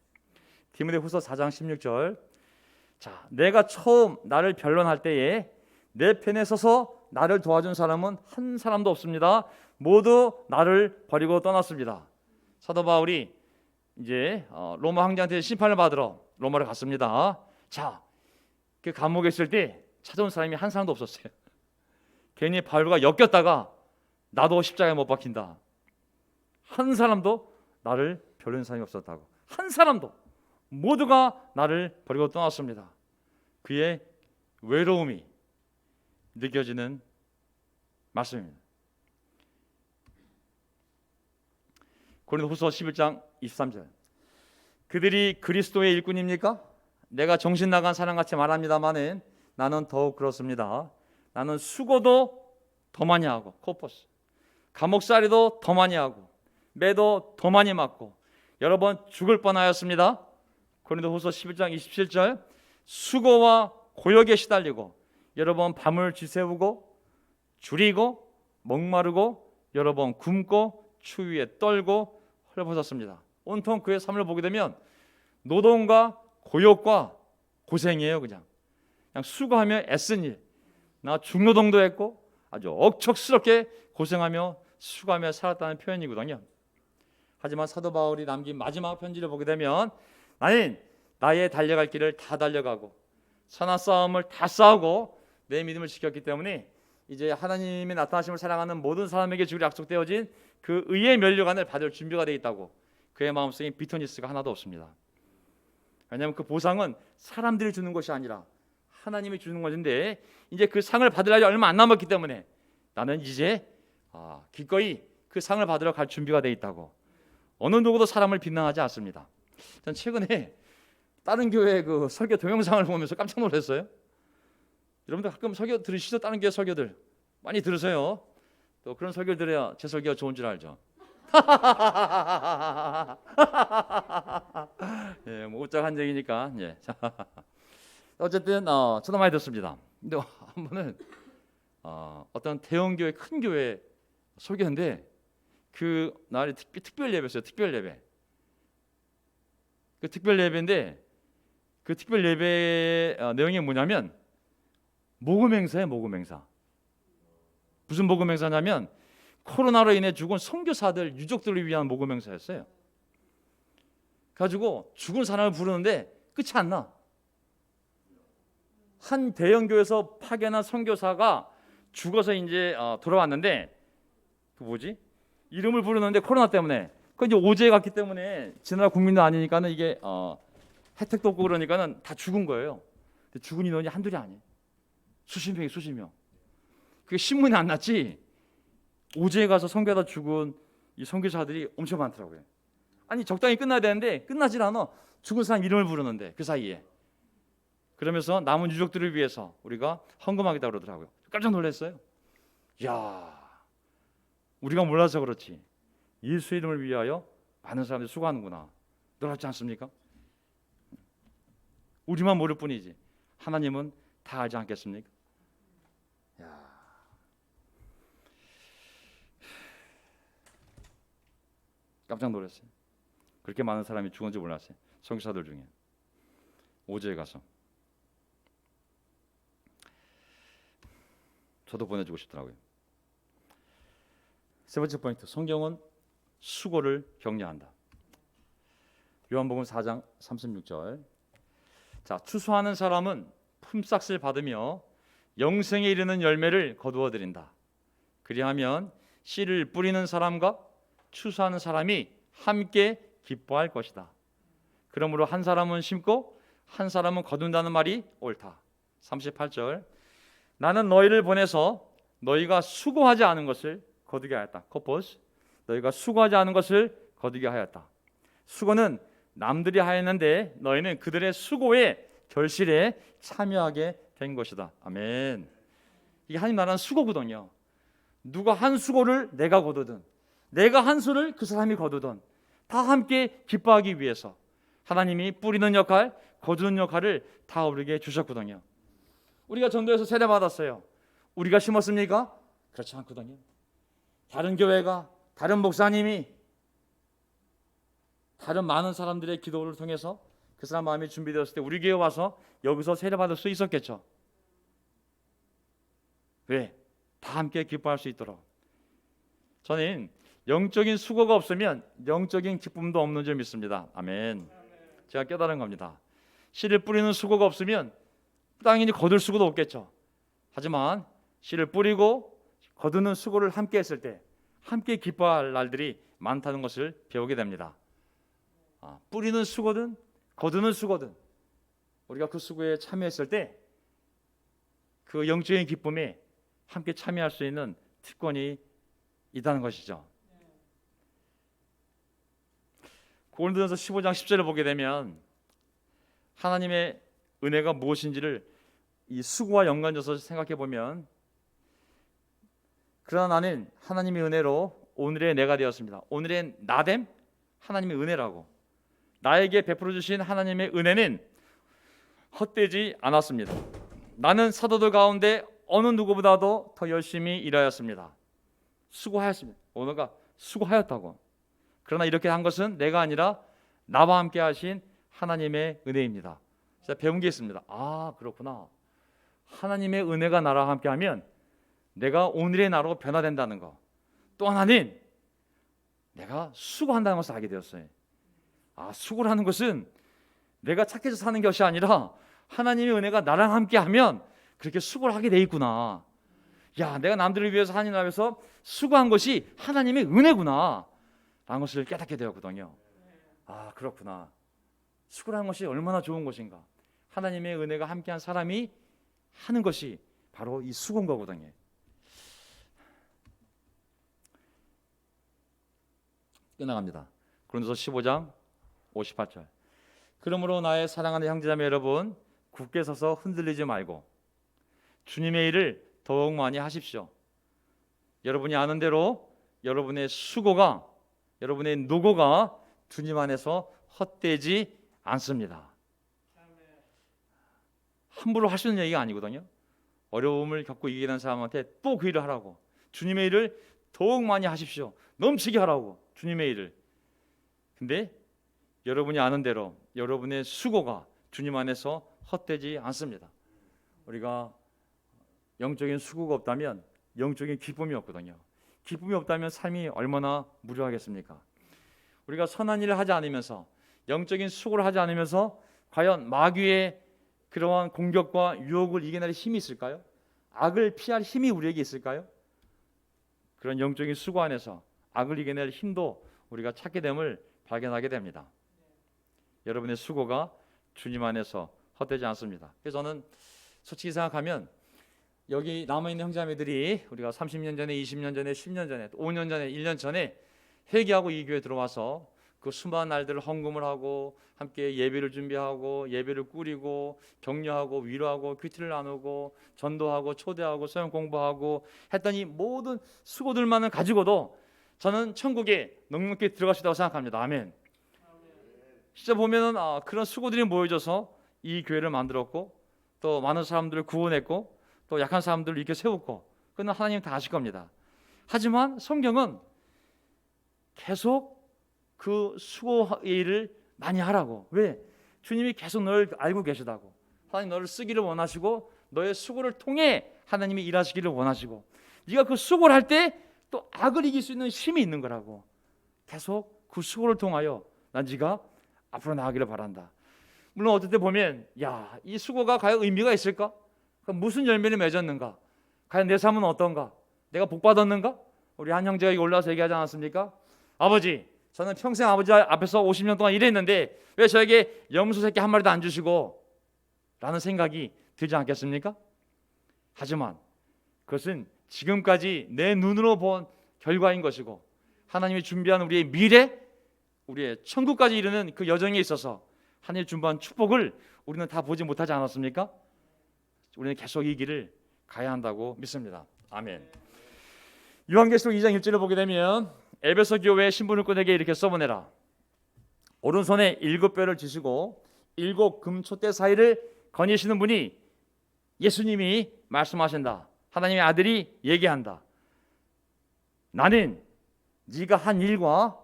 디모데후서 4장 16절, 자, 내가 처음 나를 변론할 때에 내 편에 서서 나를 도와준 사람은 한 사람도 없습니다. 모두 나를 버리고 떠났습니다. 사도 바울이 이제 로마 황제한테 심판을 받으러 로마를 갔습니다. 자, 그 감옥에 있을 때 찾아온 사람이 한 사람도 없었어요. 괜히 바울과 엮였다가 나도 십자가에 못 박힌다. 한 사람도 나를 별로인 사람이 없었다고. 한 사람도, 모두가 나를 버리고 떠났습니다. 그의 외로움이 느껴지는 말씀입니다. 고린도후서 11장 23절. 그들이 그리스도의 일꾼입니까? 내가 정신 나간 사람같이 말합니다마는 나는 더욱 그렇습니다. 나는 수고도 더 많이 하고, 코포스, 감옥살이도 더 많이 하고, 매도 더 많이 맞고, 여러 번 죽을 뻔하였습니다. 고린도후서 11장 27절. 수고와 고역에 시달리고 여러 번 밤을 지새우고 줄이고 목마르고 여러 번 굶고 추위에 떨고 헐벗었습니다. 온통 그의 삶을 보게 되면 노동과 고역과 고생이에요. 그냥 수고하며 애쓴 일. 나 중노동도 했고 아주 억척스럽게 고생하며 수고하며 살았다는 표현이거든요. 하지만 사도 바울이 남긴 마지막 편지를 보게 되면 나는 나의 달려갈 길을 다 달려가고 선한 싸움을 다 싸우고 내 믿음을 지켰기 때문에 이제 하나님의 나타나심을 사랑하는 모든 사람에게 주기로 약속되어진 그 의의 면류관을 받을 준비가 되어 있다고 그의 마음속에 비터니스가 하나도 없습니다. 왜냐하면 그 보상은 사람들이 주는 것이 아니라 하나님이 주는 것인데 이제 그 상을 받으려 얼마 안 남았기 때문에 나는 이제 기꺼이 그 상을 받으러 갈 준비가 되어 있다고. 어느 누구도 사람을 비난하지 않습니다. 전 최근에 다른 교회 그 설교 동영상을 보면서 깜짝 놀랐어요. 여러분들 가끔 설교 들으시죠? 다른 교회 설교들 많이 들으세요. 또 그런 설교를 들어야 제 설교가 좋은 줄 알죠. 예, 뭐 웃자고 한 얘기니까. 예. 어쨌든 저도 많이 듣습니다. 근데 한 번은 어떤 대형 교회, 큰 교회 설교인데 그 날이 특별 예배였어요. 특별 예배. 그 특별 예배인데 그 특별 예배 내용이 뭐냐면 모금 행사예요. 모금 행사. 무슨 모금 행사냐면 코로나로 인해 죽은 선교사들 유족들을 위한 모금 행사였어요. 가지고 죽은 사람을 부르는데 끝이 안 나. 한 대형 교회에서 파견한 선교사가 죽어서 이제 돌아왔는데 그 뭐지? 이름을 부르는데 코로나 때문에 그 이제 오제에 갔기 때문에 지나라 국민도 아니니까는 이게 혜택도 없고 그러니까는 다 죽은 거예요. 근데 죽은 인원이 한둘이 아니에요. 수십 명이 수십 명. 그게 신문에 안 났지. 오제에 가서 선교하다 죽은 이 선교사들이 엄청 많더라고요. 아니 적당히 끝나야 되는데 끝나질 않아. 죽은 사람 이름을 부르는데 그 사이에. 그러면서 남은 유족들을 위해서 우리가 헌금하겠다고 그러더라고요. 깜짝 놀랐어요. 야, 우리가 몰라서 그렇지 예수 이름을 위하여 많은 사람들이 수고하는구나. 놀랍지 않습니까? 우리만 모를 뿐이지 하나님은 다 알지 않겠습니까? 야, 깜짝 놀랐어요. 그렇게 많은 사람이 죽은지 몰랐어요. 선교사들 중에 오제에 가서 저도 보내주고 싶더라고요. 세 번째 포인트, 성경은 수고를 격려한다. 요한복음 4장 36절. 자, 추수하는 사람은 품삯을 받으며 영생에 이르는 열매를 거두어 드린다. 그리하면 씨를 뿌리는 사람과 추수하는 사람이 함께 기뻐할 것이다. 그러므로 한 사람은 심고 한 사람은 거둔다는 말이 옳다. 38절. 나는 너희를 보내서 너희가 수고하지 않은 것을 거두게 하였다. 코포스. 너희가 수고하지 않은 것을 거두게 하였다. 수고는 남들이 하였는데 너희는 그들의 수고의 결실에 참여하게 된 것이다. 아멘. 이게 하나님 나라는 수고거든요. 누가 한 수고를 내가 거두든 내가 한 수를 그 사람이 거두든 다 함께 기뻐하기 위해서 하나님이 뿌리는 역할, 거두는 역할을 다 우리에게 주셨거든요. 우리가 전도에서 세례 받았어요. 우리가 심었습니까? 그렇지 않거든요. 다른 교회가, 다른 목사님이, 다른 많은 사람들의 기도를 통해서 그 사람 마음이 준비되었을 때 우리 교회에 와서 여기서 세례 받을 수 있었겠죠. 왜? 다 함께 기뻐할 수 있도록. 저는 영적인 수고가 없으면 영적인 기쁨도 없는 줄 믿습니다. 아멘. 제가 깨달은 겁니다. 씨를 뿌리는 수고가 없으면 당연히 거둘 수고도 없겠죠. 하지만 씨를 뿌리고 거두는 수고를 함께 했을 때 함께 기뻐할 날들이 많다는 것을 배우게 됩니다. 뿌리는 수고든 거두는 수고든 우리가 그 수고에 참여했을 때 그 영적인 기쁨에 함께 참여할 수 있는 특권이 있다는 것이죠. 고린도전서 15장 10절을 보게 되면 하나님의 은혜가 무엇인지를 이 수고와 연관져서 생각해 보면, 그러나 나는 하나님의 은혜로 오늘의 내가 되었습니다. 오늘의 나됨 하나님의 은혜라고. 나에게 베풀어 주신 하나님의 은혜는 헛되지 않았습니다. 나는 사도들 가운데 어느 누구보다도 더 열심히 일하였습니다. 수고하였습니다. 오늘가 수고하였다고. 그러나 이렇게 한 것은 내가 아니라 나와 함께 하신 하나님의 은혜입니다. 제가 배운 게 있습니다. 아, 그렇구나. 하나님의 은혜가 나랑 함께하면 내가 오늘의 나로 변화된다는 거. 또 하나는 내가 수고한다는 것을 알게 되었어요. 아, 수고를 하는 것은 내가 착해서 사는 것이 아니라 하나님의 은혜가 나랑 함께하면 그렇게 수고를 하게 돼 있구나. 야, 내가 남들을 위해서 하나님을 위해서 수고한 것이 하나님의 은혜구나 라는 것을 깨닫게 되었거든요. 아, 그렇구나. 수고를 하는 것이 얼마나 좋은 것인가. 하나님의 은혜가 함께한 사람이 하는 것이 바로 이 수고인 거거든요. 끝나갑니다. 고린도서 15장 58절. 그러므로 나의 사랑하는 형제자매 여러분, 굳게 서서 흔들리지 말고 주님의 일을 더욱 많이 하십시오. 여러분이 아는 대로 여러분의 수고가, 여러분의 노고가 주님 안에서 헛되지 않습니다. 함부로 할 수 있는 얘기가 아니거든요. 어려움을 겪고 이기는 사람한테 또 그 일을 하라고. 주님의 일을 더욱 많이 하십시오. 넘치게 하라고. 주님의 일을. 근데 여러분이 아는 대로 여러분의 수고가 주님 안에서 헛되지 않습니다. 우리가 영적인 수고가 없다면 영적인 기쁨이 없거든요. 기쁨이 없다면 삶이 얼마나 무료하겠습니까? 우리가 선한 일을 하지 않으면서, 영적인 수고를 하지 않으면서 과연 마귀의 그러한 공격과 유혹을 이겨낼 힘이 있을까요? 악을 피할 힘이 우리에게 있을까요? 그런 영적인 수고 안에서 악을 이겨낼 힘도 우리가 찾게 됨을 발견하게 됩니다. 여러분의 수고가 주님 안에서 헛되지 않습니다. 그래서 저는 솔직히 생각하면 여기 남아있는 형제자매들이 우리가 30년 전에, 20년 전에, 10년 전에, 5년 전에, 1년 전에 회개하고 이 교회에 들어와서 그 수많은 날들을 헌금을 하고 함께 예배를 준비하고 예배를 꾸리고 격려하고 위로하고 큐티를 나누고 전도하고 초대하고 서영 공부하고 했더니 모든 수고들만은 가지고도 저는 천국에 넉넉히 들어갈 수 있다고 생각합니다. 아멘. 진짜 보면은 그런 수고들이 모여져서 이 교회를 만들었고 또 많은 사람들을 구원했고 또 약한 사람들을 이렇게 세웠고, 그건 하나님 다 아실 겁니다. 하지만 성경은 계속 그 수고의 일을 많이 하라고. 왜? 주님이 계속 너를 알고 계시다고. 하나님 너를 쓰기를 원하시고 너의 수고를 통해 하나님이 일하시기를 원하시고, 네가 그 수고를 할 때 또 악을 이길 수 있는 힘이 있는 거라고. 계속 그 수고를 통하여 난 네가 앞으로 나가기를 바란다. 물론 어떨 때 보면 야, 이 수고가 과연 의미가 있을까? 무슨 열매를 맺었는가? 과연 내 삶은 어떤가? 내가 복 받았는가? 우리 한 형제가 여기 올라와서 얘기하지 않았습니까? 아버지, 저는 평생 아버지 앞에서 50년 동안 일했는데 왜 저에게 염소 새끼 한 마리도 안 주시고? 라는 생각이 들지 않겠습니까? 하지만 그것은 지금까지 내 눈으로 본 결과인 것이고, 하나님이 준비한 우리의 미래, 우리의 천국까지 이르는 그 여정에 있어서 하나님이 준비한 축복을 우리는 다 보지 못하지 않았습니까? 우리는 계속 이 길을 가야 한다고 믿습니다. 아멘. 요한계시록 2장 1절을 보게 되면 에베소 교회 신부님들에게 이렇게 써보내라. 오른손에 7뼈를 쥐시고 7 금촛대 사이를 거니시는 분이 예수님이 말씀하신다. 하나님의 아들이 얘기한다. 나는 네가 한 일과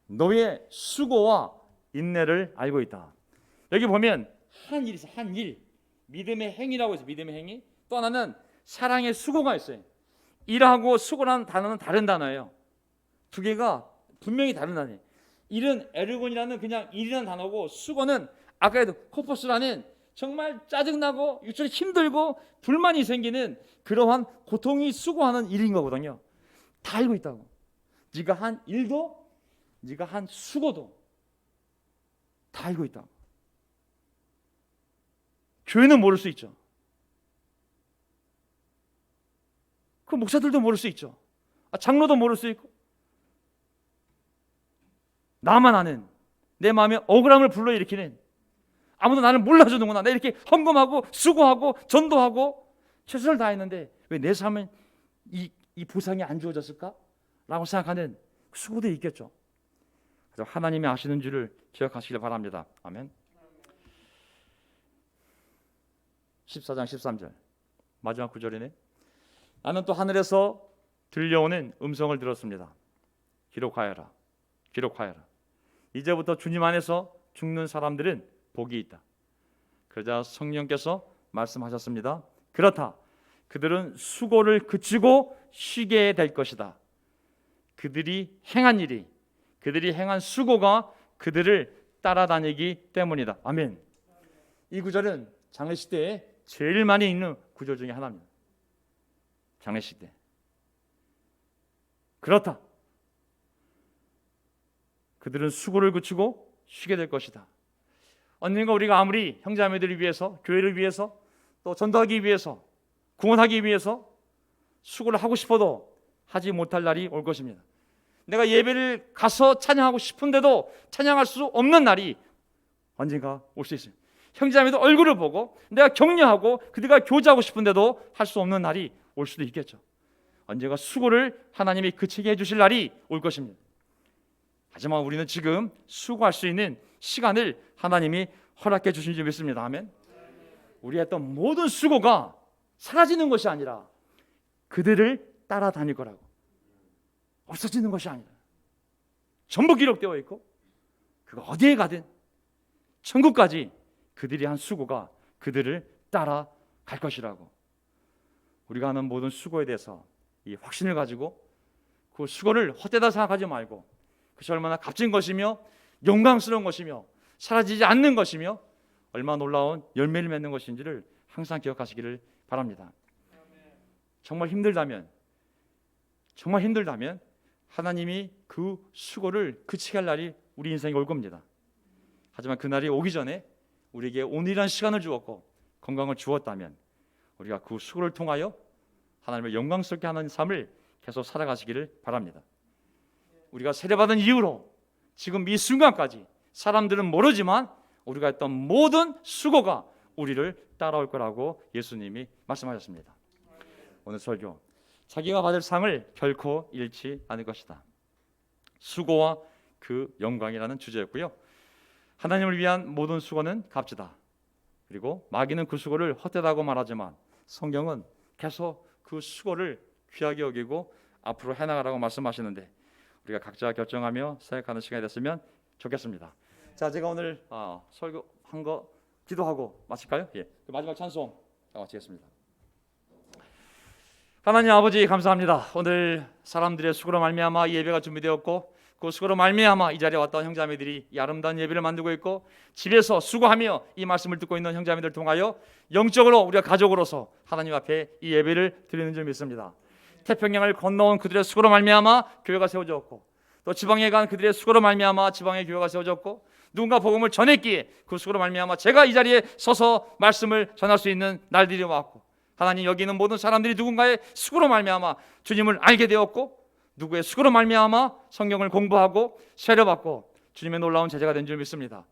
너의 수고와 인내를 알고 있다. 여기 보면 한 일이 있어요. 한 일. 믿음의 행위라고 해서 믿음의 행위. 또 하나는 사랑의 수고가 있어요. 일하고 수고라는 단어는 다른 단어예요. 두 개가 분명히 다른 단어예요. 일은 에르곤이라는 그냥 일이라는 단어고, 수고는 아까에도 코포스라는 정말 짜증나고 육체로 힘들고 불만이 생기는 그러한 고통이 수고하는 일인 거거든요. 다 알고 있다고. 네가 한 일도 네가 한 수고도 다 알고 있다고. 교회는 모를 수 있죠. 그 목사들도 모를 수 있죠. 장로도 모를 수 있고, 나만 아는 내 마음에 억울함을 불러일으키는, 아무도 나를 몰라주는구나, 내 이렇게 헌금하고 수고하고 전도하고 최선을 다했는데 왜 내 삶은 이 보상이 안 주어졌을까? 라고 생각하는 수고도 있겠죠. 그래서 하나님이 아시는 줄을 기억하시길 바랍니다. 아멘. 14장 13절 마지막 구절이네. 나는 또 하늘에서 들려오는 음성을 들었습니다. 기록하여라, 기록하여라. 이제부터 주님 안에서 죽는 사람들은 복이 있다. 그러자 성령께서 말씀하셨습니다. 그렇다. 그들은 수고를 그치고 쉬게 될 것이다. 그들이 행한 일이, 그들이 행한 수고가 그들을 따라다니기 때문이다. 아멘. 이 구절은 장례식대에 제일 많이 읽는 구절 중에 하나입니다. 장례식대. 그렇다. 그들은 수고를 그치고 쉬게 될 것이다. 언젠가 우리가 아무리 형제자매들을 위해서, 교회를 위해서, 또 전도하기 위해서, 구원하기 위해서 수고를 하고 싶어도 하지 못할 날이 올 것입니다. 내가 예배를 가서 찬양하고 싶은데도 찬양할 수 없는 날이 언젠가 올 수 있습니다. 형제자매들 얼굴을 보고 내가 격려하고 그들과 교제하고 싶은데도 할 수 없는 날이 올 수도 있겠죠. 언젠가 수고를 하나님이 그치게 해주실 날이 올 것입니다. 하지만 우리는 지금 수고할 수 있는 시간을 하나님이 허락해 주신 줄 믿습니다. 아멘. 우리 했던 모든 수고가 사라지는 것이 아니라 그들을 따라다닐 거라고, 없어지는 것이 아니라 전부 기록되어 있고, 그가 어디에 가든 천국까지 그들이 한 수고가 그들을 따라갈 것이라고. 우리가 하는 모든 수고에 대해서 이 확신을 가지고 그 수고를 헛되다 생각하지 말고, 그것이 얼마나 값진 것이며 영광스러운 것이며 사라지지 않는 것이며 얼마나 놀라운 열매를 맺는 것인지를 항상 기억하시기를 바랍니다. 정말 힘들다면 하나님이 그 수고를 그치게 할 날이 우리 인생에 올 겁니다. 하지만 그 날이 오기 전에 우리에게 온전한 시간을 주었고 건강을 주었다면 우리가 그 수고를 통하여 하나님을 영광스럽게 하는 삶을 계속 살아가시기를 바랍니다. 우리가 세례받은 이후로 지금 이 순간까지 사람들은 모르지만 우리가 했던 모든 수고가 우리를 따라올 거라고 예수님이 말씀하셨습니다. 오늘 설교, 자기가 받을 상을 결코 잃지 않을 것이다. 수고와 그 영광이라는 주제였고요. 하나님을 위한 모든 수고는 값지다. 그리고 마귀는 그 수고를 헛되다고 말하지만 성경은 계속 그 수고를 귀하게 여기고 앞으로 해나가라고 말씀하시는데 우리가 각자 결정하며 생각하는 시간이 됐으면 좋겠습니다. 자, 제가 오늘 설교한 거 기도하고 마칠까요? 예. 마지막 찬송 마치겠습니다. 하나님 아버지 감사합니다. 오늘 사람들의 수고로 말미암아 이 예배가 준비되었고 그 수고로 말미암아 이 자리에 왔던 형제자매들이 이 아름다운 예배를 만들고 있고 집에서 수고하며 이 말씀을 듣고 있는 형제자매들을 통하여 영적으로 우리가 가족으로서 하나님 앞에 이 예배를 드리는 줄 믿습니다. 태평양을 건너온 그들의 수고로 말미암아 교회가 세워졌고 또 지방에 간 그들의 수고로 말미암아 지방의 교회가 세워졌고 누군가 복음을 전했기에 그 수고로 말미암아 제가 이 자리에 서서 말씀을 전할 수 있는 날들이 왔고 하나님 여기 있는 모든 사람들이 누군가의 수고로 말미암아 주님을 알게 되었고 누구의 수고로 말미암아 성경을 공부하고 세례받고 주님의 놀라운 제자가 된 줄 믿습니다.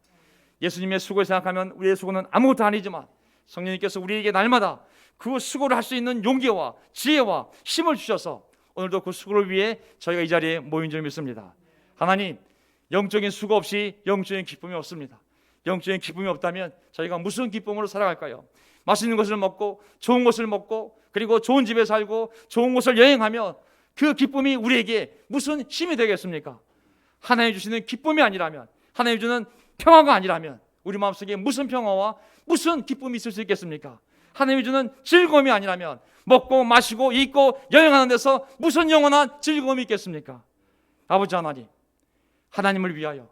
예수님의 수고를 생각하면 우리의 수고는 아무것도 아니지만 성령님께서 우리에게 날마다 그 수고를 할 수 있는 용기와 지혜와 힘을 주셔서 오늘도 그 수고를 위해 저희가 이 자리에 모인 줄 믿습니다. 하나님, 영적인 수고 없이 영적인 기쁨이 없습니다. 영적인 기쁨이 없다면 저희가 무슨 기쁨으로 살아갈까요? 맛있는 것을 먹고 좋은 것을 먹고 그리고 좋은 집에 살고 좋은 곳을 여행하며 그 기쁨이 우리에게 무슨 힘이 되겠습니까? 하나님 주시는 기쁨이 아니라면, 하나님 주는 평화가 아니라면 우리 마음속에 무슨 평화와 무슨 기쁨이 있을 수 있겠습니까? 하나님이 주는 즐거움이 아니라면 먹고 마시고 입고 여행하는 데서 무슨 영원한 즐거움이 있겠습니까? 아버지 하나님, 하나님을 위하여,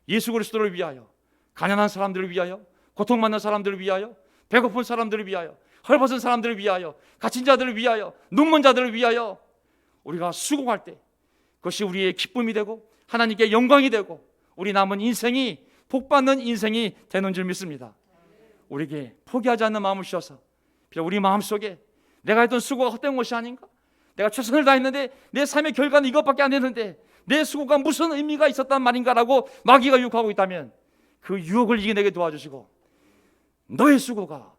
예수 그리스도를 위하여, 가난한 사람들을 위하여, 고통받는 사람들을 위하여, 배고픈 사람들을 위하여, 헐벗은 사람들을 위하여, 갇힌 자들을 위하여, 눈먼 자들을 위하여 우리가 수고할 때 그것이 우리의 기쁨이 되고 하나님께 영광이 되고 우리 남은 인생이 복받는 인생이 되는 줄 믿습니다. 우리에게 포기하지 않는 마음을 주셔서 우리 마음속에 내가 했던 수고가 헛된 것이 아닌가, 내가 최선을 다했는데 내 삶의 결과는 이것밖에 안 되는데 내 수고가 무슨 의미가 있었단 말인가라고 마귀가 유혹하고 있다면 그 유혹을 이겨내게 도와주시고, 너의 수고가,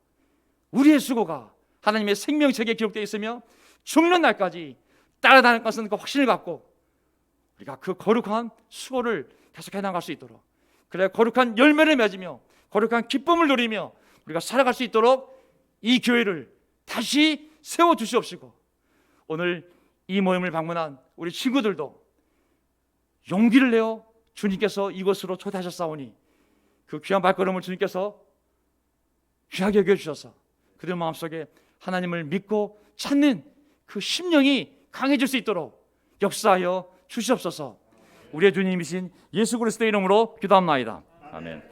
우리의 수고가 하나님의 생명책에 기록되어 있으며 죽는 날까지 따라다닐 것은 그 확신을 갖고 우리가 그 거룩한 수고를 계속해 나갈 수 있도록, 그래 거룩한 열매를 맺으며 거룩한 기쁨을 누리며 우리가 살아갈 수 있도록 이 교회를 다시 세워주시옵시고, 오늘 이 모임을 방문한 우리 친구들도 용기를 내어 주님께서 이곳으로 초대하셨사오니 그 귀한 발걸음을 주님께서 귀하게 여겨주셔서 그들 마음속에 하나님을 믿고 찾는 그 심령이 강해질 수 있도록 역사하여 주시옵소서. 우리의 주님이신 예수 그리스도의 이름으로 기도합나이다. 아멘.